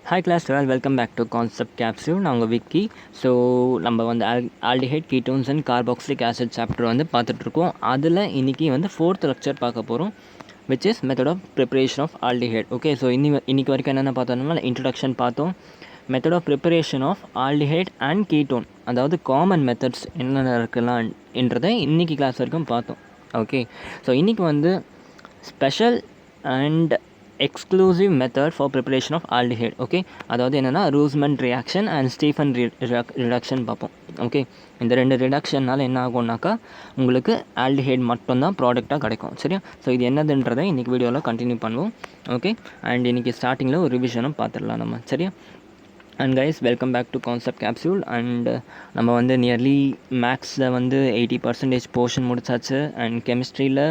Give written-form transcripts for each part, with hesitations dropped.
Hi class 12, welcome back to Concept Capsule. நான் உங்கள் Vicky. So நம்ம வந்து aldehyde ketones and carboxylic acid chapter வந்து பார்த்துட்ருக்கோம். அதில் இன்றைக்கி வந்து 4th லெக்சர் பார்க்க போகிறோம், which is method of preparation of aldehyde. Okay, so இன்னைக்கு வரைக்கும் என்னென்ன பார்த்தோம்னா இன்ட்ரடக்ஷன் பார்த்தோம், method of preparation of aldehyde and ketone, அதாவது காமன் மெத்தட்ஸ் என்னென்ன இருக்கலாம்ன்றதை இன்றைக்கி கிளாஸ் வரைக்கும் பார்த்தோம். ஓகே, ஸோ இன்றைக்கி வந்து special and exclusive method for preparation of aldehyde. Okay, அதாவது என்னென்னா Rosenmund reaction and Stephen reduction பார்ப்போம். ஓகே, இந்த ரெண்டு ரிடக்ஷனால் என்ன ஆகும்னாக்கா உங்களுக்கு ஆல்டிஹைட் மட்டும்தான் ப்ராடக்டாக கிடைக்கும். சரியா? ஸோ இது என்னதுன்றதை இன்றைக்கி வீடியோவில் கண்டினியூ பண்ணுவோம். ஓகே, அண்ட் இன்றைக்கி ஸ்டார்டிங்கில் ஒரு ரிவிஷனும் பார்த்துடலாம் நம்ம. சரியா? And guys, welcome back to concept capsule. And நம்ம வந்து நியர்லி மேக்ஸில் வந்து 80% போர்ஷன் முடிச்சாச்சு, அண்ட் கெமிஸ்ட்ரியில்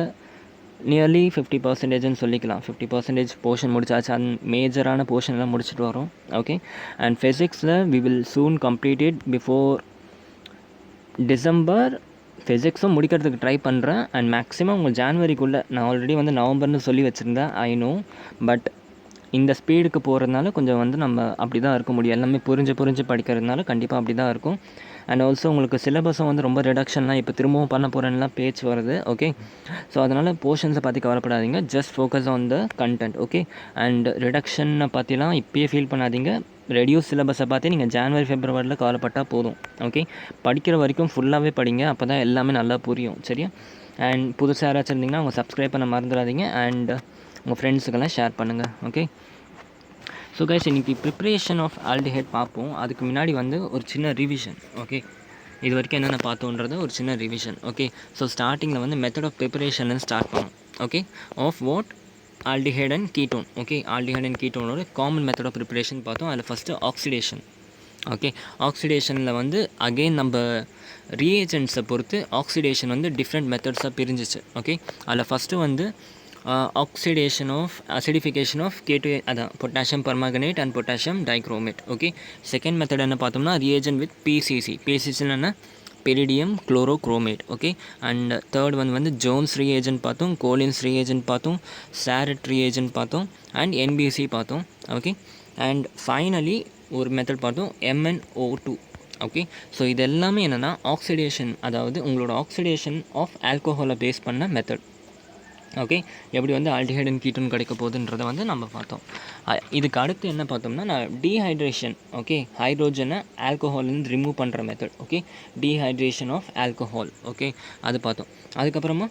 நியர்லி 50%ன்னு சொல்லிக்கலாம். 50% போர்ஷன் முடிச்சாச்சு, அண்ட் மேஜரான போர்ஷன்லாம் முடிச்சுட்டு வரோம். ஓகே, அண்ட் ஃபிசிக்ஸில் we will soon complete it before December. ஃபிசிக்ஸும் முடிக்கிறதுக்கு ட்ரை பண்ணுறேன், அண்ட் மேக்ஸிமம் உங்கள் ஜான்வரிக்குள்ளே. நான் ஆல்ரெடி வந்து நவம்பர்னு சொல்லி வச்சுருந்தேன், ஐ நோ, பட் இந்த ஸ்பீடுக்கு போகிறதுனால கொஞ்சம் வந்து நம்ம அப்படி தான் இருக்க முடியும். எல்லாமே புரிஞ்சு படிக்கிறதுனால கண்டிப்பாக அப்படி தான் இருக்கும். அண்ட் ஆல்சோ உங்களுக்கு சிலபஸும் வந்து ரொம்ப ரிடக்ஷன்லாம் இப்போ திரும்பவும் பண்ண போகிறேன்லாம் பேச்சு வருது. ஓகே, ஸோ அதனால் போர்ஷன்ஸை பற்றி கவலைப்படாதீங்க, just focus on the content. Okay, and ரிடக்ஷனை பற்றிலாம் இப்போயே ஃபீல் பண்ணாதீங்க. ரெடியூஸ் சிலபஸை பார்த்து நீங்கள் ஜான்வரி ஃபெப்ரவரியில் கவலைப்பட்டால் போதும். ஓகே, படிக்கிற வரைக்கும் ஃபுல்லாகவே படிங்க, அப்போ தான் எல்லாமே நல்லா புரியும். சரியா? அண்ட் புதுசாக யாராச்சும் இருந்தீங்கன்னா அவங்க சப்ஸ்கிரைப் பண்ண மறந்துடாதீங்க, அண்ட் உங்கள் ஃப்ரெண்ட்ஸுக்கெல்லாம் ஷேர் பண்ணுங்கள். ஓகே, ஸோ கைஸ், இன்றைக்கி ப்ரிப்ரேஷன் ஆஃப் ஆல்டிஹைட் பார்ப்போம். அதுக்கு முன்னாடி வந்து ஒரு சின்ன ரிவிஷன். ஓகே, இது வரைக்கும் என்னென்ன பார்த்தோன்றது ஒரு சின்ன ரிவிஷன். ஓகே, ஸோ ஸ்டார்டிங்கில் வந்து மெத்தட் ஆஃப் ப்ரிப்பரேஷன் ஸ்டார்ட் பண்ணோம். Okay, of what aldehyde and ketone. Okay, aldehyde and கீட்டோனோட காமன் மெத்தட் ஆஃப் ப்ரிப்பரேஷன் பார்த்தோம். அதில் ஃபஸ்ட்டு ஆக்சிடேஷன். ஓகே, ஆக்சிடேஷனில் வந்து அகெயின் நம்ம ரியேஜென்ட்ஸை பொறுத்து ஆக்சிடேஷன் வந்து டிஃப்ரெண்ட் மெத்தட்ஸாக பிரிஞ்சிச்சு. ஓகே, அதில் ஃபஸ்ட்டு வந்து ஆக்சிடேஷன் ஆஃப் அசிடிஃபிகேஷன் ஆஃப் கேட்டு, அதான் potassium permanganate and potassium dichromate. Okay, second method என்ன பார்த்தோம்னா ரியேஜென்ட் வித் பிசிசி. பிசிசின்னு என்ன? பெரிடியம் குளோரோக்ரோமேட். ஓகே, அண்ட் தேர்ட் வந்து ஜோன்ஸ் ரியேஜென்ட் பார்த்தோம், கோலின்ஸ் ரியேஜென்ட் பார்த்தோம், சாரட் ரியேஜென்ட் பார்த்தோம், அண்ட் என்பிசி பார்த்தோம். ஓகே, அண்ட் ஃபைனலி ஒரு மெத்தட் பார்த்தோம், MnO2. ஓகே, ஸோ இது எல்லாமே என்னென்னா ஆக்சிடேஷன், அதாவது உங்களோட ஆக்சிடேஷன் ஆஃப் ஆல்கோஹாலை பேஸ் பண்ண மெத்தட். ஓகே, எப்படி வந்து ஆல்டிஹைட் அண்ட் கீட்டோன் கிடைக்க போகுதுன்றதை வந்து நம்ம பார்த்தோம். இதுக்கு அடுத்து என்ன பார்த்தோம்னா நான் டீஹைட்ரேஷன். ஓகே, ஹைட்ரோஜனை ஆல்கோஹால்லேருந்து ரிமூவ் பண்ணுற method. Okay, dehydration of alcohol. Okay, அது பார்த்தோம். அதுக்கப்புறமா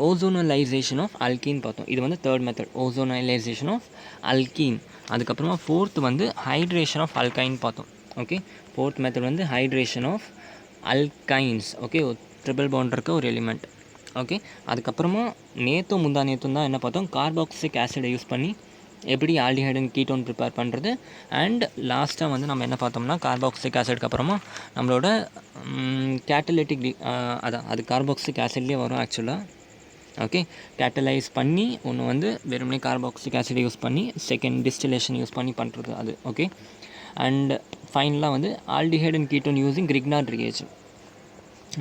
ஓசோனலைசேஷன் ஆஃப் அல்கீன் பார்த்தோம். இது வந்து third method, ozonalisation of alkene. அதுக்கப்புறமா ஃபோர்த் வந்து ஹைட்ரேஷன் ஆஃப் அல்கைன் பார்த்தோம். ஓகே, ஃபோர்த் மெத்தட் வந்து hydration of alkynes. Okay, triple bond இருக்க ஒரு எலிமெண்ட். ஓகே, அதுக்கப்புறமா முந்தா நேற்றும் தான் என்ன பார்த்தோம், கார்பாக்சிலிக் ஆசிடை யூஸ் பண்ணி எப்படி ஆல்டிஹைட் அண்ட் கீட்டோன் ப்ரிப்பேர் பண்ணுறது. அண்ட் லாஸ்ட்டாக வந்து நம்ம என்ன பார்த்தோம்னா கார்பாக்சிலிக் ஆசிட்க்கு அப்புறமா நம்மளோட கேட்டலிட்டிக் அதான் அது கார்பாக்சிலிக் ஆசிட்லேயே வரும் ஆக்சுவலாக. ஓகே, கேட்டலைஸ் பண்ணி ஒன்று வந்து வெறுமனே கார்பாக்சிலிக் ஆசிடை யூஸ் பண்ணி செகண்ட் டிஸ்டிலேஷன் யூஸ் பண்ணி பண்ணுறது அது. ஓகே, அண்ட் ஃபைனலாக வந்து aldehyde and ketone using Grignard reagent.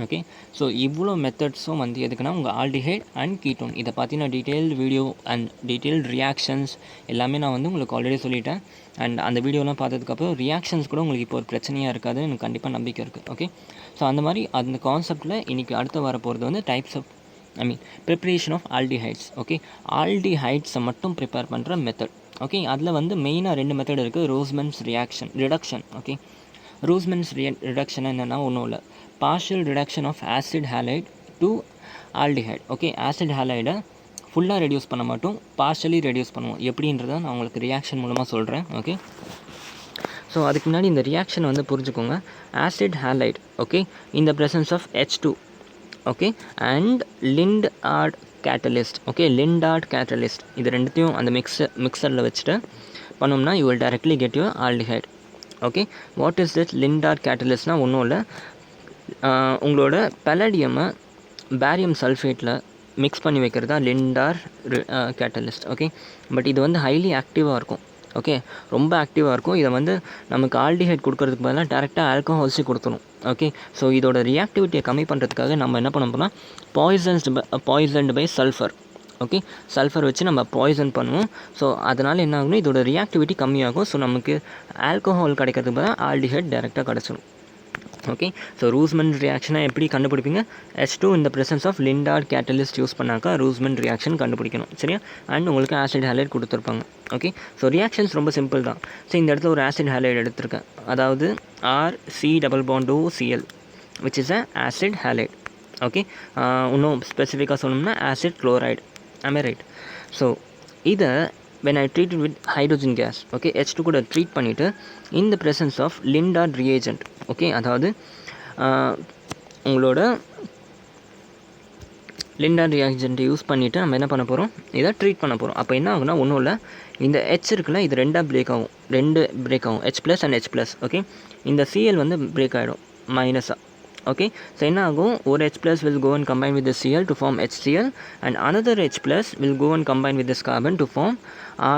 Okay, so இவ்வளோ மெத்தட்ஸும் வந்து எதுக்குன்னா உங்கள் ஆல்டிஹைட் அண்ட் கீட்டோன் இதை பார்த்தீங்கன்னா detailed video and detailed reactions எல்லாமே நான் வந்து உங்களுக்கு ஆல்ரெடி சொல்லிட்டேன். அண்ட் அந்த வீடியோலாம் பார்த்ததுக்கப்புறம் ரியாக்ஷன்ஸ் கூட உங்களுக்கு இப்போ ஒரு பிரச்சனையாக இருக்காது, எனக்கு கண்டிப்பாக நம்பிக்கை இருக்குது. ஓகே, ஸோ அந்த மாதிரி அந்த கான்செப்டில் இன்றைக்கி அடுத்து வர போகிறது வந்து types of preparation of aldehydes. Okay, ஆல்டிஹைட்ஸை மட்டும் ப்ரிப்பேர் பண்ணுற மெத்தட். ஓகே, அதில் வந்து மெயினாக 2 மெத்தட் இருக்குது, ரோஸ்மன்ஸ் ரிடக்ஷன். ஓகே, ரோஸ்மன்ஸ் ரிடக்ஷன் என்னென்னா ஒன்றும் இல்லை, partial reduction of acid halide to aldehyde. Okay, acid ஹாலைடை ஃபுல்லாக ரெடியூஸ் பண்ண மாட்டோம், பார்ஷலி ரெடியூஸ் பண்ணுவோம். எப்படின்றத நான் உங்களுக்கு ரியாக்ஷன் மூலமாக சொல்கிறேன். ஓகே, ஸோ அதுக்கு முன்னாடி இந்த ரியாக்ஷன் வந்து புரிஞ்சுக்கோங்க. Acid halide, okay, in the presence of H2. Okay, and Lindlar catalyst. Okay, Lindlar catalyst இது ரெண்டுத்தையும் அந்த மிக்சரில் வச்சுட்டு பண்ணோம்னா you will directly get your aldehyde. Okay, what is this Lindlar கேட்டலிஸ்ட்னால் ஒன்றும் இல்லை, உங்களோட பலடியமை பேரியம் சல்ஃபேட்டில் மிக்ஸ் பண்ணி வைக்கிறது தான் லிண்டார் கேட்டலிஸ்ட். ஓகே, பட் இது வந்து ஹைலி ஆக்டிவாக இருக்கும். ஓகே, ரொம்ப ஆக்டிவாக இருக்கும். இதை வந்து நமக்கு ஆல்டிஹைட் கொடுக்கறதுக்கு பதிலாக டேரெக்டாக ஆல்கஹால்ஸே கொடுத்துரும். ஓகே, ஸோ இதோட ரியாக்டிவிட்டியை கம்மி பண்ணுறதுக்காக நம்ம என்ன பண்ண போனால் poisoned by sulphur. Okay, sulphur வச்சு நம்ம பாய்சன் பண்ணுவோம். ஸோ அதனால் என்ன ஆகும்னா இதோட ரியாக்டிவிட்டி கம்மியாகும். ஸோ நமக்கு ஆல்கஹால் கிடைக்கிறதுக்கு பதிலாக ஆல்டிஹைட் டைரெக்டாக கிடச்சிடும். ஓகே, ஸோ ரூஸ்மன் ரியாக்ஷனை எப்படி கண்டுபிடிப்பீங்க? H2 இந்த ப்ரெசன்ஸ் ஆஃப் லிண்டார்ட் கேட்டலிஸ்ட் யூஸ் பண்ணாக்கா ரூஸ்மன் ரியாக்ஷன் கண்டுபிடிக்கணும். சரியா? அண்ட் உங்களுக்கு ஆசிட் ஹாலைட் கொடுத்துருப்பாங்க. ஓகே, ஸோ ரியாக்ஷன்ஸ் ரொம்ப சிம்பிள் தான். ஸோ இந்த இடத்துல ஒரு ஆசிட் ஹாலைட் எடுத்திருக்கேன், அதாவது RC+Cl which is a acid halide. Okay, இன்னும் ஸ்பெசிஃபிக்காக சொல்லணும்னா acid chloride. Am I right? So இதை when I treat it with hydrogen gas, okay, H2 கூட ட்ரீட் பண்ணிவிட்டு in the presence of Lindard reagent, okay, அதாவது உங்களோட லிண்டார்ட் ரியாக்ஜென்ட் யூஸ் பண்ணிவிட்டு நம்ம என்ன பண்ண போகிறோம், இதை ட்ரீட் பண்ண போகிறோம். அப்போ என்ன ஆகுனா ஒன்றும் இல்லை, இந்த H இருக்குல்ல இது ரெண்டு பிரேக் ஆகும் H+ அண்ட் H+. ஓகே, இந்த Cl வந்து பிரேக் ஆகிடும் மைனஸாக. ஓகே, ஸோ என்ன ஆகும், ஒரு H+ will go and combine with the Cl to form HCl and another H+ will go and combine with this carbon to form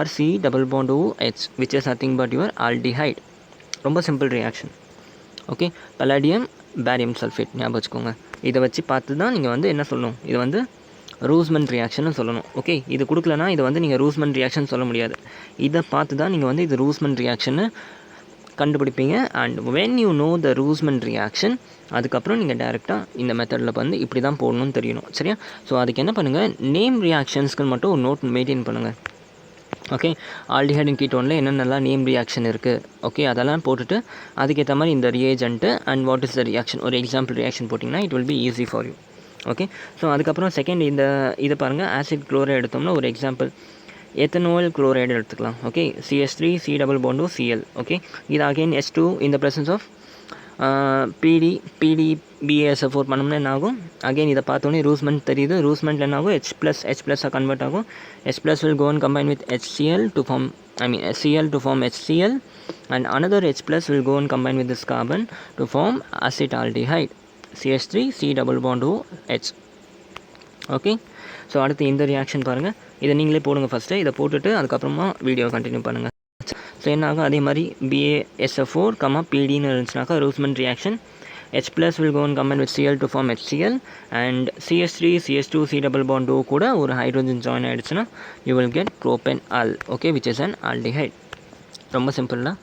RC+OH which is nothing but your aldehyde. ரொம்ப simple reaction. Okay, palladium barium sulphate ஞாபகம் வச்சுக்கோங்க. இதை வச்சு பார்த்து தான் நீங்கள் வந்து என்ன சொல்லணும், இது வந்து ரூஸ்மன் ரியாக்ஷன் சொல்லணும். ஓகே, இது கொடுக்கலனா இது வந்து நீங்கள் ரூஸ்மன் ரியாக்ஷன் சொல்ல முடியாது. இதை பார்த்து தான் நீங்கள் வந்து இது ரூஸ்மன் ரியாக்ஷன்னு கண்டுபிடிப்பீங்க. And when you know the Rosenmund reaction, அதுக்கப்புறம் நீங்கள் டேரெக்டாக இந்த மெத்தடில் வந்து இப்படி தான் போடணும்னு தெரியணும். சரியா? ஸோ அதுக்கு என்ன பண்ணுங்கள், நேம் ரியாக்ஷன்ஸ்க்கு மட்டும் ஒரு நோட் மெயின்டைன் பண்ணுங்கள். ஓகே, ஆல்டிஹைட் அண்ட் கீட்டோனில் என்னென்னலாம் நேம் ரியாக்ஷன் இருக்குது, ஓகே, அதெல்லாம் போட்டுட்டு அதுக்கேற்ற மாதிரி இந்த reagent and what is the reaction ஒரு எக்ஸாம்பிள் ரியாக்ஷன் போட்டிங்கன்னா it will be easy for you. Okay, so அதுக்கப்புறம் செகண்ட் இதை பாருங்கள், ஆசிட் குளோரைடு எடுத்தோம்னா ஒரு எக்ஸாம்பிள் எத்தனால் குளோரைடு எடுத்துக்கலாம். Okay, CH3C+Cl. ஓகே, இது அகெயின் H2 இந்த ப்ரெசன்ஸ் ஆஃப் PDBASO4 பண்ணோம்னா என்ன ஆகும், அகெயின் இதை பார்த்தோன்னே ரூஸ்மெண்ட் தெரியுது. ரூஸ்மெண்ட்டில் என்ன ஆகும், H+ கன்வெர்ட் ஆகும். H+ will go and combine with HCl to form Cl to form HCl and another H+ will go and combine with this carbon to form acetaldehyde CH3C+OH. Okay, so அடுத்து இந்த reaction பாருங்கள், இதை நீங்களே போடுங்க first. இதை போட்டுட்டு அதுக்கப்புறமா video continue பண்ணுங்கள். ஸோ என்ன ஆகும், அதே மாதிரி BaSO4, PDன்னு இருந்துச்சுனாக்கா Rosenmund reaction. H+ will go and combine with Cl to form HCl and CH3 CH2 C+O கூட ஒரு ஹைட்ரோஜன் ஜாயின் ஆகிடுச்சுன்னா you will get propanal, okay, which is an aldehyde. ரொம்ப சிம்பிள்னா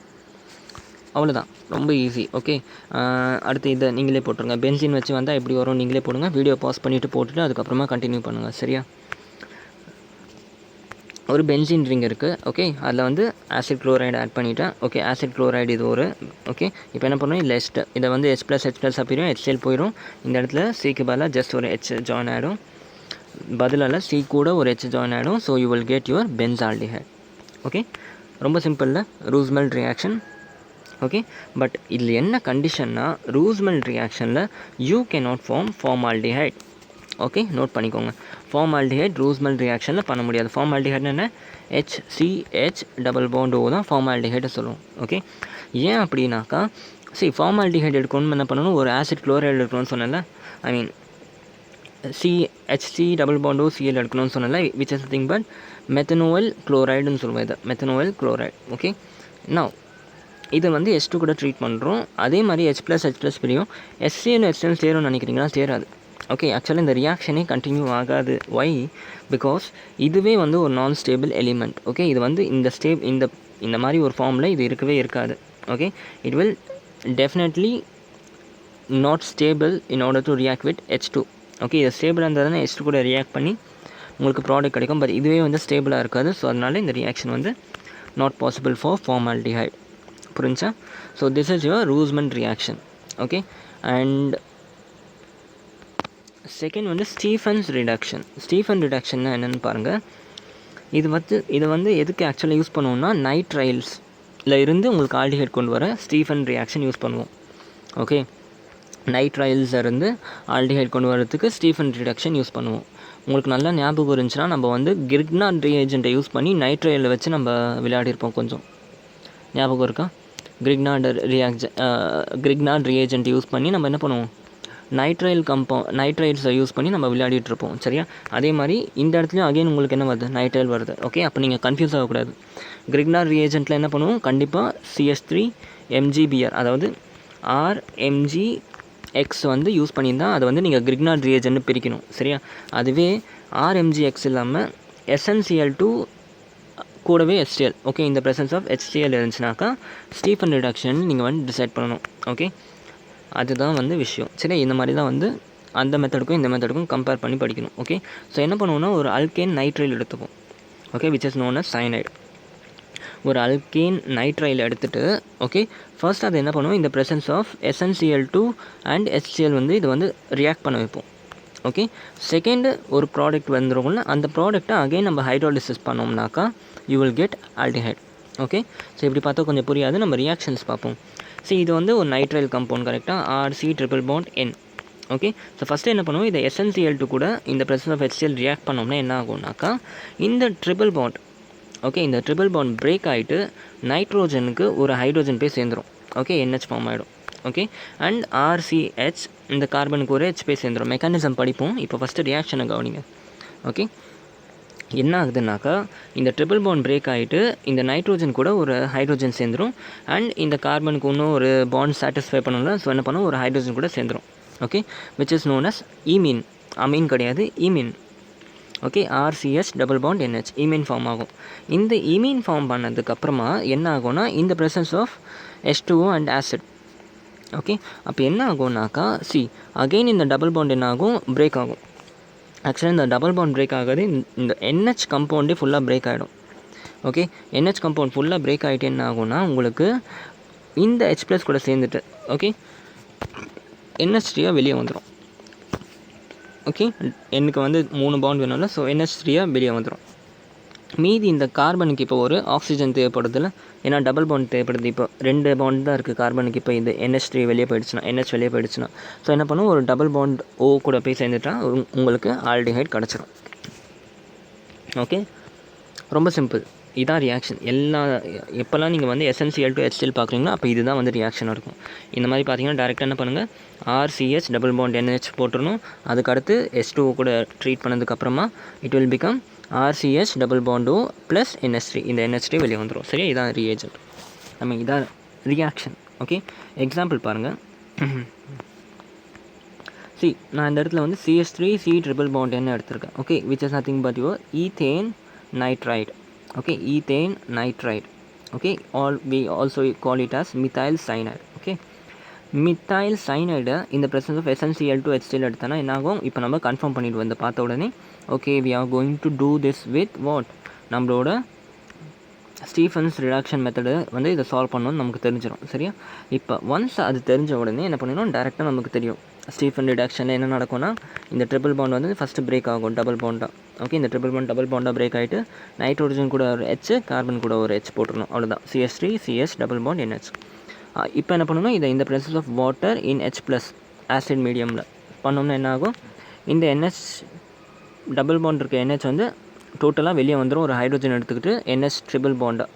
அவ்வளோதான், ரொம்ப ஈஸி. ஓகே, அடுத்து இதை நீங்களே போட்டுருங்க. பென்சின் வச்சு வந்தால் எப்படி வரும் நீங்களே போடுங்க. வீடியோ பாஸ் பண்ணிவிட்டு போட்டுட்டு அதுக்கப்புறமா கண்டினியூ பண்ணுங்கள். சரியா? ஒரு பென்சின் ரிங் இருக்குது. ஓகே, அதில் வந்து ஆசிட் குளோரைடு ஆட் பண்ணிவிட்டேன். ஓகே, ஆசிட் குளோரைடு இது ஒரு. ஓகே, இப்போ என்ன பண்ணுவோம், லெஸ்ட் இதை வந்து H+ அப்படியும் HCl போயிடும். இந்த இடத்துல சிக்கு பதிலாக ஜஸ்ட் ஒரு H ஜாயின் ஆகிடும், பதிலால் சி கூட ஒரு H ஜாயின் ஆகிடும். So you will get your benzaldehyde. Okay, ரொம்ப சிம்பிளில் ரூஸ்மெல் ரியாக்ஷன். ஓகே, பட் இதில் என்ன கண்டிஷன்னா, ரூஸ்மெல் ரியாக்ஷனில் you cannot form formaldehyde. Okay, note பண்ணிக்கோங்க. ஃபார்மால்டிஹைட் ரூஸ்மெல் ரியாக்ஷனில் பண்ண முடியாது. ஃபார்மால்டிஹைட்னு என்ன, HCH+O தான் ஃபார்மால்டிஹைட்டை சொல்லுவோம். ஓகே, ஏன் அப்படின்னாக்கா, சரி, ஃபார்மால்டிஹைட் எடுக்கணும்னு என்ன பண்ணணும், ஒரு ஆசிட் குளோரைடு எடுக்கணும்னு சொன்னல, HC+Cl எடுக்கணும்னு சொன்னல, which is nothing but methanol குளோரைடுன்னு சொல்லுவோம். இதை மெத்தனோல் குளோரைடு. ஓகே, நவ் இது வந்து H2 கூட ட்ரீட் பண்ணுறோம். அதே மாதிரி H+ பிரியும். HCl HCl சேரும்னு நினைக்கிறீங்களா? சேராது. ஓகே, ஆக்சுவலாக இந்த ரியாக்ஷனே கண்டினியூ ஆகாது. ஒய்? பிகாஸ் இதுவே வந்து ஒரு நான் ஸ்டேபிள் எலிமெண்ட். ஓகே, இது வந்து இந்த மாதிரி ஒரு ஃபார்மில் இது இருக்கவே இருக்காது. Okay, it will definitely not stable in order to react with H2. Okay, இது ஸ்டேபிளாக இருந்ததுன்னா H2 கூட ரியாக்ட் பண்ணி உங்களுக்கு ப்ராடக்ட் கிடைக்கும். பட் இதுவே வந்து ஸ்டேபிளாக இருக்காது. ஸோ அதனால இந்த ரியாக்ஷன் வந்து நாட் பாசிபிள் ஃபார் ஃபார்மால்டிஹைட். புரிஞ்சா? So this is your Rosenmund reaction. Okay, and second வந்து ஸ்டீஃபன்ஸ் ரிடக்ஷன். ஸ்டீஃபன் ரிடக்ஷன்னா என்னென்னு பாருங்கள். இது வந்து எதுக்கு ஆக்சுவலாக யூஸ் பண்ணுவோம்னா, நைட்ரைல்ஸில் இருந்து உங்களுக்கு ஆல்டிஹைட் கொண்டு வர ஸ்டீஃபன் ரியாக்ஷன் யூஸ் பண்ணுவோம். ஓகே, நைட்ரைல்ஸில் இருந்து ஆல்டிஹைட் கொண்டு வரதுக்கு ஸ்டீஃபன் ரிடக்ஷன் யூஸ் பண்ணுவோம். உங்களுக்கு நல்லா ஞாபகம் இருந்துச்சுன்னா, நம்ம வந்து கிரிக்னார்ட் ரிஏஜென்ட்டை யூஸ் பண்ணி நைட்ரைலை வச்சு நம்ம விளையாடிருப்போம். கொஞ்சம் ஞாபகம் இருக்கா? கிரிக்னார்ட் ரிஏஜென்ட் யூஸ் பண்ணி நம்ம என்ன பண்ணுவோம், நைட்ரைட்ஸை யூஸ் பண்ணி நம்ம விளையாடிட்டுருப்போம். சரியா? அதே மாதிரி இந்த இடத்துலையும் அகைன் உங்களுக்கு என்ன வருது, நைட்ரைல் வருது. ஓகே, அப்போ நீங்கள் கன்ஃபியூஸ் ஆகக்கூடாது. கிரிக்னார்ட் ரிஏஜென்ட்டில் என்ன பண்ணுவோம், கண்டிப்பாக CH3MgBr, அதாவது RMgX வந்து யூஸ் பண்ணியிருந்தால் அதை வந்து நீங்கள் கிரிக்னார்ட் ரிஏஜென்ட் பிரிக்கணும். சரியா? அதுவே RMgX இல்லாமல் SnCl2 கூடவே HCl. ஓகே, இந்த ப்ரெசன்ஸ் ஆஃப் HCl இருந்துச்சுனாக்கா ஸ்டீஃபன் ரிடக்ஷன் நீங்கள் வந்து டிசைட் பண்ணணும். ஓகே, அதுதான் வந்து விஷயம். சரி, இந்த மாதிரி தான் வந்து அந்த மெத்தடுக்கும் இந்த மெத்தடுக்கும் கம்பேர் பண்ணி படிக்கணும். ஓகே, ஸோ என்ன பண்ணுவோம்னா ஒரு அல்கேன் நைட்ரைல் எடுத்துப்போம். Okay, which is known as cyanide. ஒரு அல்கேன் நைட்ரைல் எடுத்துகிட்டு ஓகே ஃபர்ஸ்ட் அது என்ன பண்ணுவோம், இந்த presence of SnCl2 and HCl வந்து இது வந்து ரியாக்ட் பண்ண வைப்போம். ஓகே, செகண்டு ஒரு ப்ராடக்ட் வந்துருக்கும்ல, அந்த ப்ராடக்ட்டை அகைன் நம்ம ஹைட்ராலிசிஸ் பண்ணோம்னாக்கா you will get aldehyde. Okay, so இப்படி பார்த்தா கொஞ்சம் புரியாது, நம்ம ரியாக்ஷன்ஸ் பார்ப்போம். ஸோ இது வந்து ஒரு நைட்ரைல் கம்பவுண்ட் கரெக்டாக, RC triple bond N. Okay, so first என்ன பண்ணுவோம், இதை SnCl2 கூட இந்த ப்ரெசன்ஸ் ஆஃப் HCl ரியாக்ட் பண்ணோம்னா என்ன ஆகும்னாக்கா இந்த ட்ரிபிள் பாண்ட் ஓகே இந்த ட்ரிபிள் பாண்ட் பிரேக் ஆகிட்டு நைட்ரோஜனுக்கு ஒரு ஹைட்ரோஜன் போய் சேர்ந்துடும். ஓகே, NH ஃபார்ம் ஆகிடும். ஓகே, அண்ட் RCH இந்த கார்பனுக்கு ஒரு H போய் சேர்ந்துடும். மெக்கானிசம் படிப்போம், இப்போ ஃபஸ்ட்டு ரியாக்ஷனை கவனிங்க. ஓகே, என்ன ஆகுதுனாக்கா இந்த ட்ரிபிள் பாண்ட் பிரேக் ஆகிட்டு இந்த நைட்ரோஜன் கூட ஒரு ஹைட்ரோஜன் சேர்ந்துடும். அண்ட் இந்த கார்பனுக்கு இன்னும் ஒரு பாண்ட் சாட்டிஸ்ஃபை பண்ணணும்ல, ஸோ என்ன பண்ணும், ஒரு ஹைட்ரோஜன் கூட சேர்ந்துடும். Okay, which is known as imine. Amine கிடையாது, imine. Okay, RCH double bond NH imine form ஆகும். இந்த ஈமீன் ஃபார்ம் பண்ணதுக்கப்புறமா என்ன ஆகும்னா இந்த presence of H2O and acid. Okay, அப்போ என்ன ஆகும்னாக்கா அகெயின் இந்த டபுள் பாண்ட் என்ன ஆகும், பிரேக் ஆகும். ஆக்சுவலாக இந்த டபுள் பாண்ட் பிரேக் ஆகாது, இந்த NH கம்பவுண்டே ஃபுல்லாக பிரேக் ஆகிடும். ஓகே, NH கம்பவுண்ட் ஃபுல்லாக பிரேக் ஆகிட்டு என்ன ஆகும்னா உங்களுக்கு இந்த H+ கூட சேர்ந்துட்டு ஓகே NH3 வெளியே வந்துடும். ஓகே, எனக்கு வந்து 3 பாண்ட் வேணும்ல, ஸோ NH3 வெளியே வந்துடும். மீதி இந்த கார்பனுக்கு இப்போ ஒரு ஆக்சிஜன் தேவைப்படுதில்ல, ஏன்னா டபுள் பாண்ட் தேவைப்படுது. இப்போ 2 பாண்ட் தான் இருக்குது கார்பனுக்கு. இப்போ இந்த NH3 வெளியே போயிடுச்சுன்னா, NH வெளியே போயிடுச்சுன்னா ஸோ என்ன பண்ணும், ஒரு டபுள் பாண்ட் O கூட போய் சேர்ந்துட்டா உங்களுக்கு ஆல்டிஹைட் கிடச்சிடும். ஓகே, ரொம்ப சிம்பிள். இதான் ரியாக்ஷன். எப்போல்லாம் நீங்கள் வந்து SnCl2 HCl பார்க்குறீங்களோ அப்போ இதுதான் வந்து ரியாக்ஷனாக இருக்கும். இந்த மாதிரி பார்த்தீங்கன்னா டேரெக்டாக என்ன பண்ணுங்கள், RCH டபுள் பாண்ட் NH போட்டுடணும். அதுக்கடுத்து H2O கூட ட்ரீட் பண்ணதுக்கப்புறமா it will become RCH double bond O plus NH3. இந்த NH3 வெளியே வந்துடும். சரியா, இதான் ரியேஜென்ட். இதான் ரியாக்ஷன். ஓகே, எக்ஸாம்பிள் பாருங்கள். நான் இந்த இடத்துல வந்து CH3C ட்ரிபிள் பாண்ட் N எடுத்திருக்கேன். Okay, which is nothing but your ethane nitride. Okay, ethane nitride. Okay, we also call it as methyl cyanide. Okay, methyl cyanide in the presence of SnCl2 HCl எடுத்தனா என்ன ஆகும், இப்போ நம்ம confirm பண்ணிட்டு வந்து பார்த்த உடனே okay we are going to do this with what, நம்மளோட Stephen's reduction method வந்து இதை சால்வ் பண்ணணும்னு நமக்கு தெரிஞ்சிடும். சரியா, இப்போ ஒன்ஸ் அது தெரிஞ்ச உடனே என்ன பண்ணிடணும், டேரெக்டாக நமக்கு தெரியும் ஸ்டீஃபன் ரிடக்ஷனில் என்ன நடக்கும்னா இந்த ட்ரிபிள் பாண்ட் வந்து ஃபஸ்ட்டு பிரேக் ஆகும் டபுள் பாண்டாக. ஓகே, இந்த ட்ரிபிள் பாண்ட் டபுள் பாண்டாக பிரேக் ஆகிட்டு நைட்ரோஜன் கூட ஒரு H, கார்பன் கூட ஒரு H போட்டுருணும். அவ்வளோதான், CH3CH டபுள் பாண்ட் NH. இப்போ என்ன பண்ணணும், இதை இந்த presence of water in H+ acid மீடியமில் பண்ணோம்னா என்ன ஆகும், இந்த NH டபுள் பாண்ட் இருக்க NH வந்து டோட்டலாக வெளியே வந்துடும். ஒரு ஹைட்ரோஜன் எடுத்துக்கிட்டு NH ட்ரிபிள் பாண்டாக.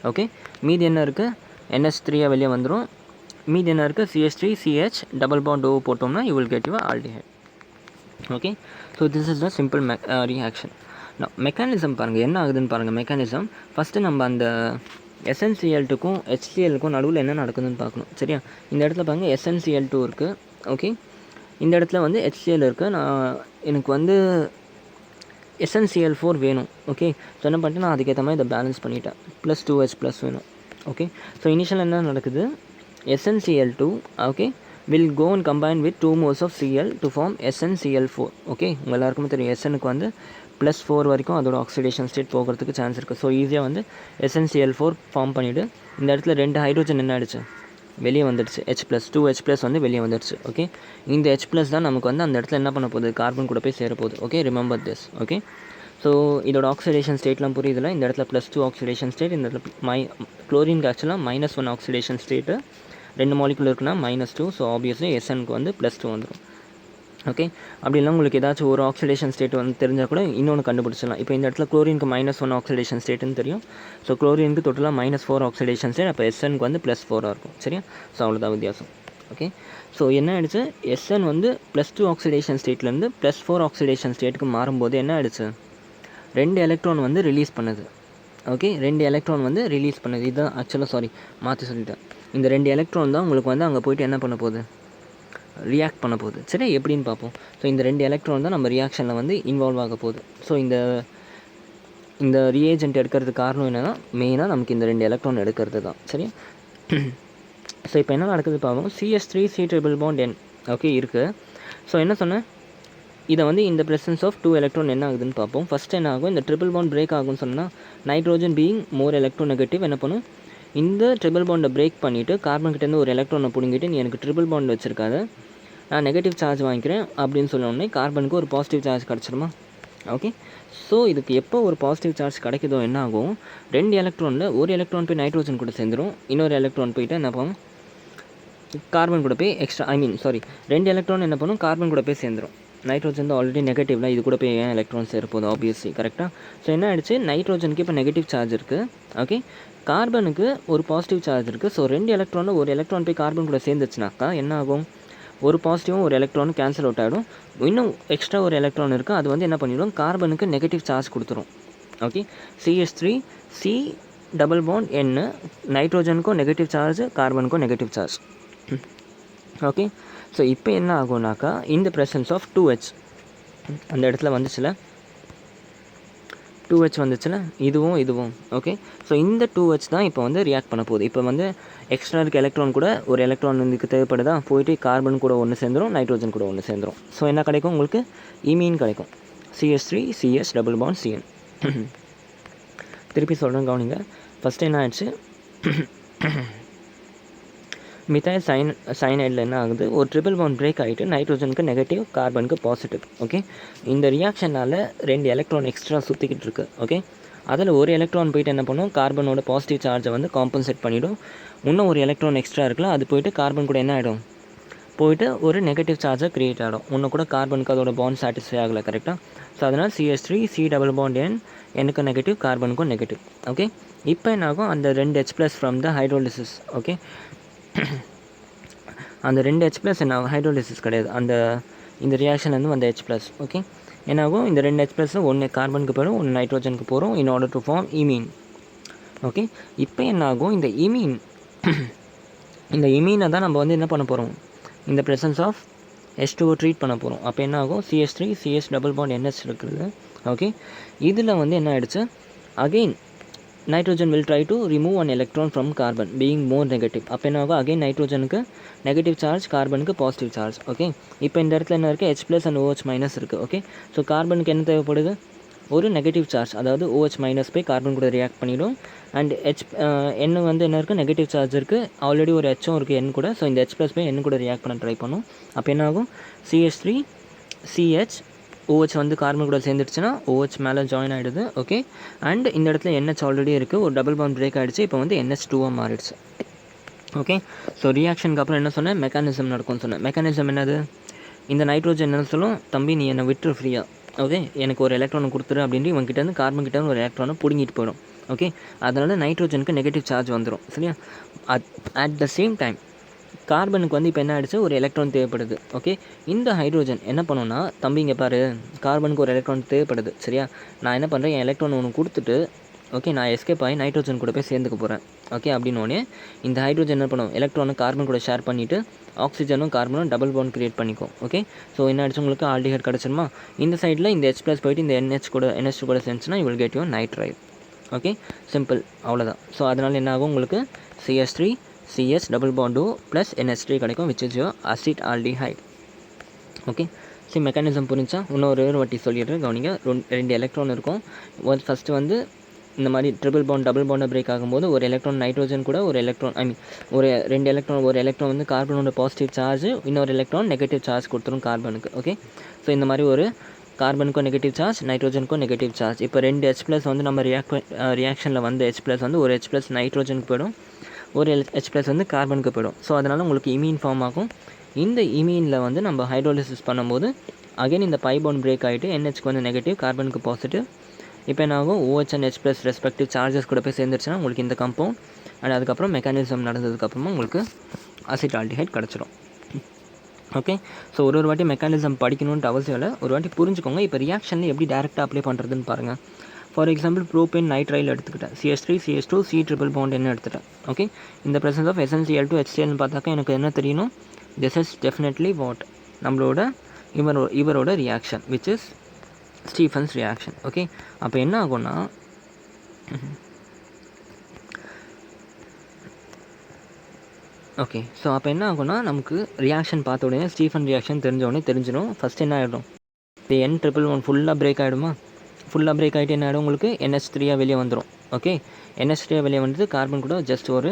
ஓகே, மீதி என்ன இருக்குது, NH3 வெளியே வந்துடும். மீதி என்ன இருக்குது, CH3CH டபுள் பாண்ட் O போட்டோம்னா you will get your aldehyde. Okay, so this is the simple reaction. Mechanism பாருங்கள், என்ன ஆகுதுன்னு பாருங்கள். மெக்கானிசம் ஃபஸ்ட்டு நம்ம அந்த SnCl2க்கும் HClக்கும் நடுவில் என்ன நடக்குதுன்னு பார்க்கணும். சரியா, இந்த இடத்துல பாருங்கள் SnCl2 இருக்குது. ஓகே, இந்த இடத்துல வந்து HCl இருக்குது. எனக்கு வந்து SnCl4 வேணும். ஓகே, ஸோ என்ன பண்ணிட்டு நான் அதுக்கேற்ற மாதிரி இதை பேலன்ஸ் பண்ணிட்டேன். ப்ளஸ் 2H+ வேணும். ஓகே, ஸோ இனிஷியல் என்ன நடக்குது, SnCl2 okay will go and combine with 2 moles of Cl to form SnCl4. Okay, உங்கள் எல்லாருக்குமே தெரியும் SNக்கு வந்து +4 வரைக்கும் அதோட ஆக்சிடேஷன் ஸ்டேட் போகிறதுக்கு சான்ஸ் இருக்குது. ஸோ ஈஸியாக வந்து SnCl4 ஃபார்ம் பண்ணிவிட்டு இந்த இடத்துல 2 ஹைட்ரோஜன் என்ன ஆகிடுச்சு, வெளியே வந்துடுச்சு. H+, 2H+ வந்து வெளியே வந்துடுச்சு. ஓகே, இந்த H+ தான் நமக்கு வந்து அந்த இடத்துல என்ன பண்ண போகுது, கார்பன் கூட போய் சேர போகுது. Okay, remember this. Okay, so இதோட ஆக்சிடேஷன் ஸ்டேட்லாம் புரியுதில்ல. இந்த இடத்துல +2 ஆக்சிடேஷன் ஸ்டேட், இந்த இடத்துல குளோரினுக்கு ஆக்சுவலாக -1 ஆக்சிடேஷன் ஸ்டேட்டு, 2 மாலிகுல் இருக்குன்னா -2. ஸோ ஆப்வியஸ்லி SNக்கு வந்து +2 வந்துடும். ஓகே, அப்படி இல்லை உங்களுக்கு ஏதாச்சும் ஒரு ஆக்சிடேஷன் ஸ்டேட் வந்து தெரிஞ்சால் கூட இன்னொன்று கண்டுபிடிச்சிடலாம். இப்போ இந்த இடத்துல குளோரினுக்கு -1 ஆக்சிடேஷன் ஸ்டேட்டுன்னு தெரியும். ஸோ குளோரினுக்கு டோட்டலாக -4 ஆக்சிடேஷன் ஸ்டேட், அப்போ SNக்கு வந்து +4 இருக்கும். சரியா, ஸோ அவ்வளோதான் வித்தியாசம். ஓகே, ஸோ என்ன ஆகிடுச்சு, SN வந்து +2 ஆக்சிடேஷன் ஸ்டேட்லேருந்து +4 ஆக்சிடேஷன் ஸ்டேட்டுக்கு மாறும்போது என்ன ஆகிடுச்சு, 2 எலக்ட்ரான் வந்து ரிலீஸ் பண்ணுது. ஓகே, 2 எலக்ட்ரான் வந்து ரிலீஸ் பண்ணுது. இதுதான் ஆக்சுவலாக மாற்றி சொல்லிட்டேன். இந்த 2 எலக்ட்ரான் தான் உங்களுக்கு வந்து அங்கே போய்ட்டு என்ன பண்ண போகுது, ரியாக்ட் பண்ண போகுது. சரி, எப்படின்னு பார்ப்போம். ஸோ இந்த 2 எலக்ட்ரான் தான் நம்ம ரியாக்ஷனில் வந்து இன்வால்வ் ஆக போகுது. ஸோ இந்த ரியேஜென்ட் எடுக்கிறதுக்கு காரணம் என்னென்னா, மெயினாக நமக்கு இந்த 2 எலக்ட்ரான் எடுக்கிறது தான். சரியா? ஸோ இப்போ என்ன நடக்குது பார்ப்போம். CH3 C triple bond N okay இருக்குது. ஸோ என்ன சொன்னேன், இதை வந்து இந்த ப்ரெசன்ஸ் ஆஃப் 2 எலக்ட்ரான் என்ன ஆகுதுன்னு பார்ப்போம். ஃபஸ்ட் என்ன ஆகும், இந்த ட்ரிபிள் பாண்ட் பிரேக் ஆகும்னு சொன்னால் நைட்ரோஜன் பீயிங் மோர் எலக்ட்ரோ நெகட்டிவ் என்ன பண்ணும், இந்த ட்ரிபிள் பாண்டை பிரேக் பண்ணிவிட்டு கார்பன்கிட்டேருந்து ஒரு எலக்ட்ரானை பிடுங்கிட்டு நீ எனக்கு ட்ரிபிள் பாண்ட் வச்சுருக்காத, நான் நெகட்டிவ் சார்ஜ் வாங்கிக்கிறேன் அப்படின்னு சொன்னோடனே கார்பனுக்கு ஒரு பாசிட்டிவ் சார்ஜ் கிடச்சிருமா. ஓகே, ஸோ இதுக்கு எப்போ ஒரு பாசிட்டிவ் சார்ஜ் கிடைக்குதோ என்ன ஆகும், 2 எலக்ட்ரானில் ஒரு எலக்ட்ரான் போய் நைட்ரோஜன் கூட சேர்ந்துடும், இன்னொரு எலக்ட்ரான் போயிட்டு என்ன பண்ணும், கார்பன் கூட போய் எக்ஸ்ட்ரா 2 எலக்ட்ரான் என்ன பண்ணும், கார்பன் கூட போய் சேர்ந்துடும். நைட்ரோஜன் தான் ஆல்ரெடி நெகட்டிவ்லாம், இது கூட போய் ஏன் எலக்ட்ரான் சேரப்போகுது ஆப்வியஸ்லி, கரெக்டாக. ஸோ என்ன ஆகிடுச்சு, நைட்ரோஜனுக்கு இப்போ நெகட்டிவ் சார்ஜ் இருக்குது. ஓகே, கார்பனுக்கு ஒரு பாசிட்டிவ் சார்ஜ் இருக்குது. ஸோ 2 எலக்ட்ரானில் ஒரு எலக்ட்ரான் போய் கார்பன் கூட சேர்ந்துச்சுனாக்கா என்ன ஆகும், ஒரு பாசிட்டிவும் ஒரு எலக்ட்ரானும் கேன்சல் அவுட் ஆகிடும். இன்னும் எக்ஸ்ட்ரா ஒரு எலக்ட்ரான் இருக்குது, அது வந்து என்ன பண்ணிடும், கார்பனுக்கு நெகட்டிவ் சார்ஜ் கொடுத்துரும். Okay, CH3 C double bond N, நைட்ரோஜனுக்கும் நெகட்டிவ் சார்ஜ், கார்பனுக்கும் நெகட்டிவ் சார்ஜ். ஓகே, ஸோ இப்போ என்ன ஆகும்னாக்கா, இந்த ப்ரெசன்ஸ் ஆஃப் 2H அந்த இடத்துல வந்துச்சுல, 2H வந்துச்சுல, இதுவும். ஓகே, ஸோ இந்த 2H தான் இப்போ வந்து ரியாக்ட் பண்ண போகுது. இப்போ வந்து எக்ஸ்ட்ரா இருக்க எலக்ட்ரான் கூட ஒரு எலக்ட்ரான் இதுக்கு தேவைப்படுதா, போயிட்டு கார்பன் கூட ஒன்று சேர்ந்துடும், நைட்ரோஜன் கூட ஒன்று சேர்ந்துடும். ஸோ என்ன கிடைக்கும் உங்களுக்கு, இமீன் கிடைக்கும். CH3 CH double bond CN. திருப்பி சொல்கிறேன் கவனிங்க. ஃபஸ்ட்டு என்ன ஆயிடுச்சு, மித்தைல் சைனைடில் என்ன ஆகுது, ஒரு ட்ரிபிள் பாண்ட் பிரேக் ஆகிட்டு நைட்ரோஜனுக்கு நெகட்டிவ், கார்பனுக்கு பாசிட்டிவ். ஓகே, இந்த ரியாக்ஷனால் 2 எலக்ட்ரான் எக்ஸ்ட்ரா சுற்றிக்கிட்டு இருக்குது. ஓகே, அதில் ஒரு எலக்ட்ரான் போயிட்டு என்ன பண்ணும், கார்பனோட பாசிட்டிவ் சார்ஜை வந்து காம்பன்சேட் பண்ணிவிடும். இன்னும் ஒரு எலக்ட்ரான் எக்ஸ்ட்ரா இருக்கலாம், அது போயிட்டு கார்பன் கூட என்ன ஆகிடும், போயிட்டு ஒரு நெகட்டிவ் சார்ஜை க்ரியேட் ஆகிடும். இன்னும் கூட கார்பனுக்கு அதோட பாண்ட் சாட்டிஸ்ஃபை ஆகலை, கரெக்டாக. ஸோ அதனால் CH3 C double bond N, எனக்கு நெகட்டிவ், கார்பனுக்கும் நெகட்டிவ். ஓகே, இப்போ என்ன ஆகும், அந்த 2 H+ from the hydrolysis. Okay, அந்த 2 H+ என்ன ஆகும், ஹைட்ரோலிசிஸ் கிடையாது, இந்த ரியாக்ஷன்லேருந்து வந்த H+. ஓகே, என்னாகும், இந்த 2 H+ ஒன்று கார்பனுக்கு போயிடும், ஒன்று நைட்ரோஜனுக்கு போகிறோம், in order to form imine. Okay, இப்போ என்ன ஆகும், இந்த இமீனை தான் நம்ம வந்து என்ன பண்ண போகிறோம், இந்த ப்ரெசன்ஸ் ஆஃப் H2O ட்ரீட் பண்ண போகிறோம். அப்போ என்ன ஆகும், CH3 CH double bond NH இருக்குது. ஓகே, இதில் வந்து என்ன ஆகிடுச்சு, again nitrogen will try to remove one electron from carbon being more negative. அப்போ என்ன ஆகும், அகெயின் நைட்ரோஜனுக்கு நெகட்டிவ் சார்ஜ், கார்பனுக்கு பாசிட்டிவ் சார்ஜ். ஓகே, இப்போ இந்த இடத்துல என்ன இருக்குது, H+ அண்ட் OH- இருக்குது. ஓகே, ஸோ கார்பனுக்கு என்ன தேவைப்படுது, ஒரு நெகட்டிவ் சார்ஜ், அதாவது OH- போய் கார்பன் கூட ரியாக்ட் பண்ணிவிடும். அண்ட் N வந்து என்ன இருக்குது, நெகட்டிவ் சார்ஜ் இருக்குது, ஆல்ரெடி ஒரு Hம் இருக்குது N கூட. ஸோ இந்த H+ போய் N கூட ரியாக்ட் பண்ண ட்ரை பண்ணும். அப்போ என்ன ஆகும், CH3 CH OH வந்து கார்பன் கூட சேர்ந்துடுச்சுன்னா OH மேலே ஜாயின் ஆகிடுது. ஓகே, அண்ட் இந்த இடத்துல NH ஆல்ரெடி இருக்குது, ஒரு டபுள் பாண்ட் பிரேக் ஆகிடுச்சு, இப்போ வந்து NH2 மாறிடுச்சு. ஓகே, ஸோ ரியாக்ஷனுக்கு அப்புறம் என்ன சொன்னேன், மெக்கானிசம் நடக்கும்னு சொன்னேன். மெக்கானிசம் என்னது, இந்த நைட்ரோஜன் என்ன சொல்லும், தம்பி நீ என்னை விட்டுரு ஃப்ரீயாக, ஓகே, எனக்கு ஒரு எலக்ட்ரானை கொடுத்துரு அப்படின்ட்டு இவன் கிட்டேருந்து கார்பன் கிட்டேருந்து ஒரு எலக்ட்ரானை பிடுங்கிட்டு போயிடும். ஓகே, அதனால் நைட்ரோஜனுக்கு நெகட்டிவ் சார்ஜ் வந்துடும். சரியா, அட் த சேம் டைம் கார்பனுக்கு வந்து இப்போ என்ன ஆகிடுச்சு, ஒரு எலக்ட்ரான் தேவைப்படுது. ஓகே, இந்த ஹைட்ரோஜன் என்ன பண்ணுன்னா, தம்பி இங்கே பாரு, கார்பனுக்கு ஒரு எலக்ட்ரான் தேவைப்படுது. சரியா, நான் என்ன பண்ணுறேன், என் எலக்ட்ரான் ஒன்று கொடுத்துட்டு, ஓகே, நான் எஸ்கேப் ஆகி நைட்ரோஜன் கூட போய் சேர்ந்துக்க போகிறேன். ஓகே, அப்படின்னோடனே இந்த ஹைட்ரோஜன் என்ன பண்ணும், எலக்ட்ரானை கார்பன் கூட ஷேர் பண்ணிவிட்டு ஆக்சிஜனும் கார்பனும் டபுள் பாண்ட் கிரியேட் பண்ணிக்கும். ஓகே, ஸோ என்ன ஆகிடுச்சு, உங்களுக்கு ஆல்டிஹைட் கிடச்சிருமா. இந்த சைடில் இந்த H+ போயிட்டு இந்த NH2 கூட சேர்ந்துச்சுன்னா you will get your nitrite. Okay, simple, அவ்வளோதான். ஸோ அதனால் என்ன ஆகும், உங்களுக்கு CH3 CH double bond O + NH3 கிடைக்கும், which is your acid aldehyde. Okay, சரி, மெக்கானிசம் புரிஞ்சா இன்னொரு வாட்டி சொல்லிடுறேன் கவனிங்க. 2 எலக்ட்ரான் இருக்கும். ஃபஸ்ட்டு வந்து இந்த மாதிரி ட்ரிபிள் பாண்ட் டபுள் பாண்டை பிரேக் ஆகும்போது ஒரு எலக்ட்ரான் நைட்ரோஜன் கூட, ஒரு எலக்ட்ரான் ஒரு 2 எலக்ட்ரான் வந்து கார்பனோட பாசிட்டிவ் சார்ஜ், இன்னொரு எலக்ட்ரான் நெகட்டிவ் சார்ஜ் கொடுத்துரும் கார்பனுக்கு. ஓகே, ஸோ இந்த மாதிரி ஒரு கார்பனுக்கும் நெகட்டிவ் சார்ஜ், நைட்ரோஜனுக்கும் நெகட்டிவ் சார்ஜ். இப்போ 2 H+ வந்து நம்ம ரியாக்ஷனில் வந்து H+ வந்து ஒரு H+ நைட்ரோஜனுக்கு போயிடும், ஒரு H+ வந்து கார்பனுக்கு போயிடும். ஸோ அதனால் உங்களுக்கு இமீன் ஃபார்ம் ஆகும். இந்த இமீனில் வந்து நம்ம ஹைட்ரோலிசிஸ் பண்ணும்போது அகைன் இந்த பை பாண்ட் பிரேக் ஆகிட்டு NHக்கு வந்து நெகட்டிவ், கார்பனுக்கு பாசிட்டிவ். இப்போ என்ன ஆகும், OH and H+ respective charges கூட போய் சேர்ந்துருச்சுன்னா உங்களுக்கு இந்த கம்பவுண்ட். அண்ட் அதுக்கப்புறம் மெக்கானிசம் நடந்ததுக்கப்புறமா உங்களுக்கு அசிட் ஆல்டிஹைட் கிடச்சிடும். ஓகே, ஸோ ஒரு வாட்டி மெக்கானிசம் படிக்கணுன்ட்டு அவசியம் இல்லை, ஒரு வாட்டி புரிஞ்சுக்கோங்க. இப்போ ரியாக்ஷனில் எப்படி டேரெக்டாக அப்ளை பண்ணுறதுன்னு பாருங்கள். ஃபார் எக்ஸாம்பிள் ப்ரோபேன் நைட்ரைல் எடுத்துக்கிட்டேன், CH3 CH2 C triple bond என்ன எடுத்துட்டேன். ஓகே, இந்த ப்ரெசன்ஸ் ஆஃப் SnCl2 HCl பார்த்தாக்கா எனக்கு என்ன தெரியணும், திஸ் இஸ் டெஃபினெட்லி வாட் நம்மளோட இவரோட reaction which is Stephen's reaction. Okay, அப்போ என்ன ஆகும்னா ஓகே, ஸோ அப்போ என்ன ஆகும்னா நமக்கு ரியாக்ஷன் பார்த்த உடனே ஸ்டீஃபன் ரியாக்ஷன் தெரிஞ்சிடும். ஃபஸ்ட் என்ன ஆகிடும், இந்த N111 ஃபுல்லாக பிரேக் ஆகிடுமா, ஃபுல்லாக பிரேக் ஆகிட்டு என்ன ஆகிடும், உங்களுக்கு NH3 வெளியே வந்துடும். ஓகே, NH3 வெளியே வந்து கார்பன் கூட ஜஸ்ட் ஒரு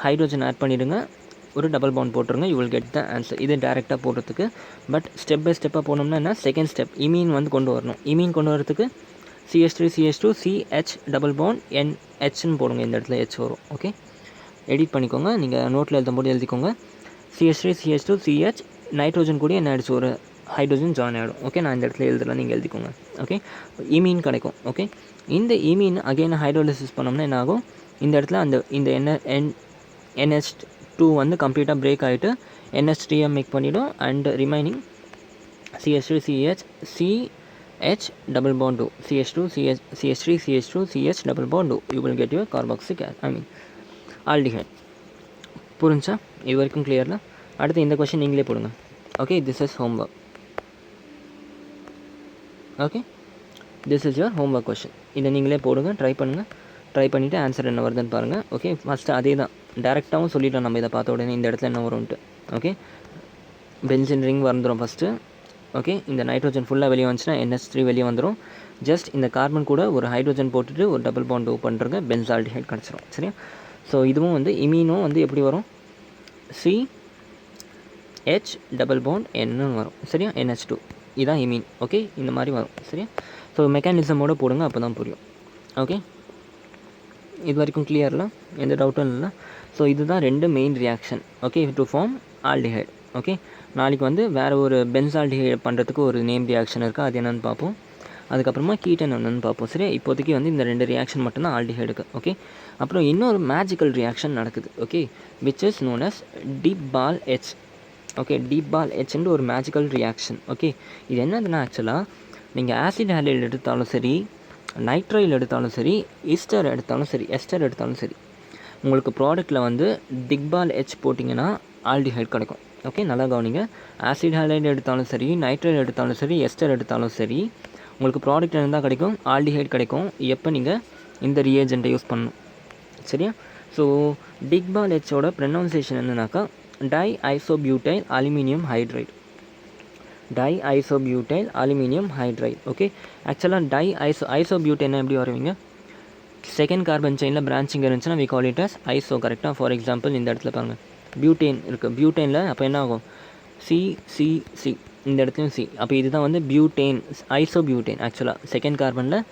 ஹைட்ரோஜன் ஆட் பண்ணிவிடுங்க, ஒரு டபுள் பாண்ட் போட்டுருங்க, you will get the answer. இது டேரெக்டாக போடுறதுக்கு. பட் ஸ்டெப் பை ஸ்டெப்பாக போனோம்னா என்ன, செகண்ட் ஸ்டெப் இமீன் வந்து கொண்டு வரணும். இமீன் கொண்டு வரதுக்கு CH3 CH2 CH double bond NHன்னு போடுங்க, இந்த இடத்துல H வரும். ஓகே, எடிட் பண்ணிக்கோங்க, நீங்கள் நோட்டில் எழுதும்போது எழுதிக்கோங்க. CH3 CH2 CH நைட்ரோஜன் கூட என்ன ஆகிடுச்சு, ஒரு ஹைட்ரோஜன் ஜாயின் ஆகிடும். ஓகே, நான் இந்த இடத்துல எழுதலாம், நீங்கள் எழுதிக்கோங்க. ஓகே, இமீன் கிடைக்கும். ஓகே, இந்த இமீன் அகெயின் ஹைட்ரோலிசிஸ் பண்ணோம்னா என்ன ஆகும், இந்த இடத்துல இந்த NH2 வந்து கம்ப்ளீட்டாக பிரேக் ஆகிட்டு NH3 மேக் பண்ணிவிடும். And remaining CH3 CH CH double bond 2 CH2 CH3 CH2 CH double bond 2, you will get your carboxylic aldehyde. புரிஞ்சா? இது வரைக்கும் கிளியர்ல? அடுத்து இந்த கொஸ்டின் நீங்களே போடுங்க. Okay, this is homework. Okay, this is your homework question. இதை நீங்களே போடுங்க, ட்ரை பண்ணுங்கள். ட்ரை பண்ணிவிட்டு ஆன்சர் என்ன வருதுன்னு பாருங்கள். ஓகே, ஃபஸ்ட்டு அதே தான் டேரெக்டாகவும் சொல்லிட்டோம் நம்ம இதை பார்த்த உடனே இந்த இடத்துல என்ன வரும்ன்ட்டு. ஓகே, பென்சின் ரிங் வந்துடும் ஃபஸ்ட்டு. ஓகே, இந்த நைட்ரோஜன் ஃபுல்லாக வெளியே வந்துச்சுன்னா NH3 வெளியே வந்துடும். ஜஸ்ட் இந்த கார்பன் கூட ஒரு ஹைட்ரோஜன் போட்டுட்டு ஒரு டபுள் பாண்ட் பண்ணுறங்க பென்சால்டிஹைட் கிடச்சிரும். சரியா? ஸோ இதுவும் வந்து இமீனும் வந்து எப்படி வரும், CH டபுள் பாண்ட் Nன்னு வரும். சரியா? NH2 இதுதான் இமீன். ஓகே, இந்த மாதிரி வரும். சரியா? ஸோ மெக்கானிசமோடு போடுங்க, அப்போ தான் புரியும். ஓகே, இது வரைக்கும் கிளியரில் எந்த டவுட்டும் இல்லை. ஸோ இதுதான் ரெண்டு main reaction. Okay, to form aldehyde. Okay, நாளைக்கு வந்து வேறு ஒரு பென்சால்டிஹைட் பண்ணுறதுக்கு ஒரு நேம் ரியாக்ஷன் இருக்குது, அது என்னென்னு பார்ப்போம். அதுக்கப்புறமா கீட்டன் என்னென்னு பார்ப்போம். சரி, இப்போதைக்கு வந்து இந்த ரெண்டு ரியாக்ஷன் மட்டும்தான் ஆல்டிஹைடுக்கு. ஓகே, அப்புறம் இன்னொரு மேஜிக்கல் ரியாக்ஷன் நடக்குது. Okay, which is known as DIBAL H. Okay, DIBAL Hன்னு ஒரு மேஜிக்கல் ரியாக்ஷன். ஓகே, இது என்னதுன்னா ஆக்சுவலாக நீங்கள் ஆசிட் ஹாலைடு எடுத்தாலும் சரி, நைட்ரைல் எடுத்தாலும் சரி, எஸ்டர் எடுத்தாலும் சரி, உங்களுக்கு ப்ராடக்ட்டில் வந்து டிக்பால் H போட்டிங்கன்னா ஆல்டிஹைட் கிடைக்கும். ஓகே, நல்லா கவனிங்க. ஆசிட் ஹாலைடு எடுத்தாலும் சரி, நைட்ரைல் எடுத்தாலும் சரி, எஸ்டர் எடுத்தாலும் சரி, உங்களுக்கு ப்ராடக்ட் இருந்தால் கிடைக்கும், ஆல்டிஹைட் கிடைக்கும். எப்போ நீங்கள் இந்த ரியேஜெண்ட்டை யூஸ் பண்ணணும். சரியா? ஸோ டிக்பால் Hோட ப்ரொனவுன்சியேஷன் என்னன்னாக்கா di isobutyl aluminium hydride. Di isobutyl aluminium hydride. Okay, ஆக்சுவலாக ஐசோபியூட்டைனா எப்படி வருவீங்க, செகண்ட் கார்பன் செயினில் பிரான்ச்சிங் இருந்துச்சுன்னா we call it as iso. கரெக்டாக? ஃபார் எக்ஸாம்பிள் இந்த இடத்துல பாருங்கள், பியூட்டேன் இருக்குது. பியூட்டேனில் அப்போ என்ன ஆகும், CCC, இந்த இடத்துலையும் C. அப்போ இதுதான் வந்து பியூட்டேன், ஐசோபியூட்டேன். ஆக்சுவலாக செகண்ட் கார்பனில்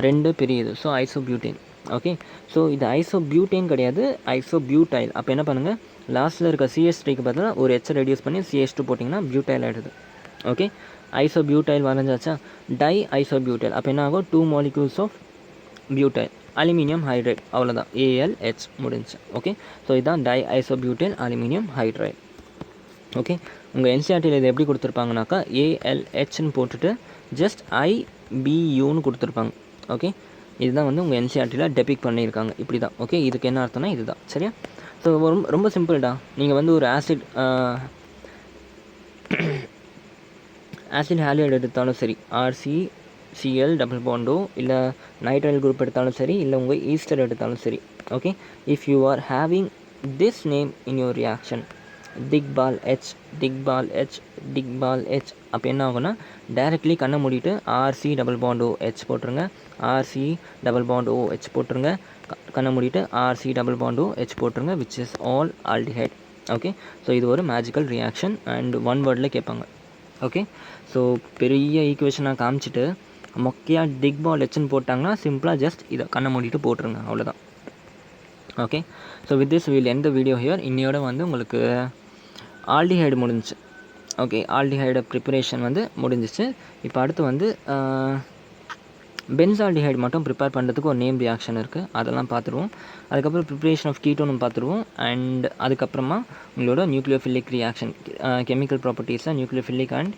ரெண்டு பிரியுது, ஸோ ஐசோபியூட்டேன். ஓகே, ஸோ இது ஐசோபியூட்டேன் கிடையாது, ஐசோபியூட்டைல். அப்போ என்ன பண்ணுங்கள், லாஸ்ட்டில் இருக்க CH3க்கு பதிலாக ஒரு H ரெடியூஸ் பண்ணி CH2 போட்டிங்கன்னா பியூட்டைல் ஆகிடுது. ஓகே, ஐசோபியூட்டைல் வரைஞ்சாச்சா. டை ஐசோபியூட்டைல் அப்போ என்ன ஆகும், 2 molecules of butyl aluminium hydride, அவ்வளோதான், ALH முடிஞ்சு. ஓகே, ஸோ இதுதான் di isobutyl aluminium hydride. Okay, உங்கள் NCERTயில் இது எப்படி கொடுத்துருப்பாங்கனாக்கா ALHன்னு போட்டுட்டு ஜஸ்ட் IBUன்னு கொடுத்துருப்பாங்க. ஓகே, இதுதான் வந்து உங்கள் NCERTயில் டெபிக் பண்ணியிருக்காங்க, இப்படி தான். ஓகே, இதுக்கு என்ன அர்த்தம்னா இதுதான். சரியா? ஸோ ரொம்ப சிம்பிள்டா. நீங்கள் வந்து ஒரு ஆசிட் ஹாலைடு எடுத்தாலும் சரி, RCCl டபுள் பாண்டோ, இல்லை நைட்ரைல் குரூப் எடுத்தாலும் சரி, இல்லை உங்கள் ஈஸ்டர் எடுத்தாலும் சரி. Okay, if you are having this name in your reaction, DIBAL H, அப்போ என்ன ஆகும்னா டைரெக்ட்லி கண்ணை மூடிட்டு RC டபுள் பாண்ட் OH போட்டுருங்க, RC டபுள் பாண்ட் OH போட்டுருங்க, கண்ணை மூடிட்டு RC டபுள் பாண்ட் OH போட்டுருங்க, which is all aldehyde. Okay, so இது ஒரு மேஜிக்கல் ரியாக்ஷன் அண்ட் ஒன் வேர்டில் கேட்பாங்க. ஓகே, ஸோ பெரிய ஈக்குவேஷனாக காமிச்சிட்டு மொக்கையாக டிக்பால் Hன்னு போட்டாங்கன்னா சிம்பிளாக ஜஸ்ட் இதை கண்ணை மூடிட்டு போட்டுருங்க, அவ்வளோதான். Okay, so with this will end the video here. இன்னையோட வந்து உங்களுக்கு ஆல்டிஹைடு முடிஞ்சிச்சு. ஓகே, ஆல்டிஹைடு ப்ரிப்பரேஷன் வந்து முடிஞ்சிச்சு. இப்போ அடுத்து வந்து பென்சால்டிஹைடு மட்டும் ப்ரிப்பேர் பண்ணுறதுக்கு ஒரு நேம் ரியாக்ஷன் இருக்குது, அதெல்லாம் பார்த்துருவோம். அதுக்கப்புறம் ப்ரிப்பரேஷன் ஆஃப் கீட்டோனும் பார்த்துருவோம். அண்ட் அதுக்கப்புறமா உங்களோட நியூக்ளியோஃபிலிக் ரியாக்ஷன், கெமிக்கல் ப்ராப்பர்ட்டிஸில் நியூக்ளியோஃபிலிக் அண்ட்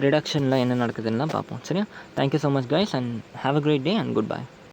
ரிடக்ஷனில் என்ன நடக்குதுன்னு பார்ப்போம். சரியா? Thank you so much guys and have a great day and good by.